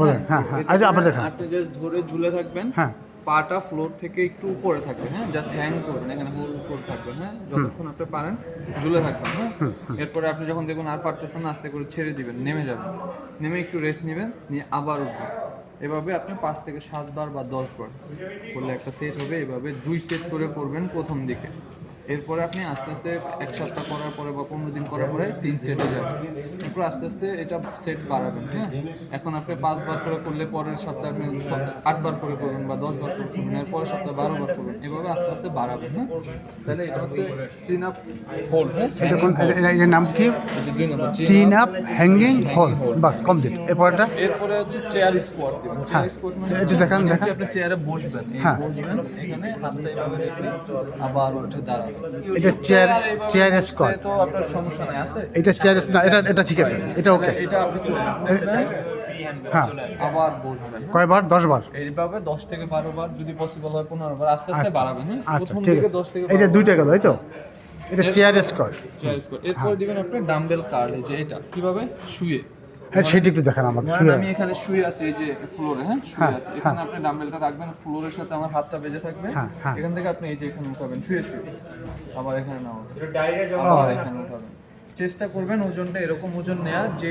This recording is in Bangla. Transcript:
বলেন। হ্যাঁ হ্যাঁ, আবার দেখান। আপনি জাস্ট ধরে ঝুলে থাকবেন, হ্যাঁ পাটা ফ্লোর থেকে একটু উপরে থাকবে, হ্যাঁ, জাস্ট হ্যাং করবেন, এখানে হোল্ড করে থাকবেন, হ্যাঁ, যতক্ষণ আপনি পারেন ঝুলে থাকবেন, হ্যাঁ। এরপরে আপনি যখন দেখবেন আর পারতেছেন না, আস্তে করে ছেড়ে দিবেন, নেমে যাবেন, নেমে একটু রেস্ট নেবেন, নিয়ে আবার উঠবেন। এভাবে আপনি 5 থেকে 7 বার বা 10 বার করলে একটা সেট হবে। এভাবে 2 সেট করে করবেন প্রথম দিকে। এরপরে আপনি আস্তে আস্তে 1 সপ্তাহ করার পরে বা 15 দিন করার পরে 3 সেটে যাবেন। এরপর আস্তে আস্তে এটা সেট বাড়াবেন, হ্যাঁ। এখন আপনি 5 বার করে করলে পরের সপ্তাহে আপনি 8 বার করে করবেন বা 10 বার করে করবেন, এরপরের সপ্তাহে 12 বার করবেন, এভাবে আস্তে আস্তে বাড়াবেন, হ্যাঁ। তাহলে এটা হচ্ছে চিন আপ হোল্ড, হ্যাঁ। এটা কোন, এর নাম কি? দুই নম্বর চিন আপ হ্যাঙ্গিং হোল, বাস কমপ্লিট। এরপরটা এরপরে হচ্ছে চেয়ার স্কোয়াট দিবেন। চেয়ার স্কোয়াট মানে এটা দেখান, মানে দেখান। হচ্ছে আপনি চেয়ারে বসবেন, এই হ্যাঁ। বসবেন, এখানে হাতটা এইভাবে রেখে আবার উঠে দাঁড়াবেন। এটা চেয়ার চেয়ার স্কোয়াট। তো আপনার সমস্যা নাই, আছে এটা চেয়ার না, এটা ঠিক আছে, এটা ওকে। এটা আপনি করবেন, উঠবেন, হ্যাঁ, আবার বসবেন, হ্যাঁ। কয়বার? 10 বার। এইভাবে 10 থেকে 12 বার, যদি পসিবল হয় 15 বার, আস্তে আস্তে বাড়াবেন, হ্যাঁ। আচ্ছা প্রথম ঠিক দিকে আছে, 10 থেকে এটা 12 দুইটা গেল, এই তো। এটা চেয়ার স্কোয়াট। Chair squat. এরপর দিবেন আপনি ডাম্বেল কার্ল, এই যে এটা কিভাবে শুয়ে। হ্যাঁ, সেটা একটু দেখান আমাকে। ধরেন শুয়ে আমি এখানে শুয়ে আছি, এই যে ফ্লোরে, হ্যাঁ, শুয়ে আছি, এখানে আপনি ডাম্বেলটা রাখবেন, ফ্লোরের সাথে আমার হাতটা বেঁধে থাকবে, হ্যাঁ, হ্যাঁ। এখান থেকে আপনি এই যে এখানে উঠাবেন শুয়ে শুয়ে, আবার এখানে নামাবেন, আবার এখানে উঠাবেন। চেষ্টা করবেন ওজনটা এরকম ওজন নেওয়ার যে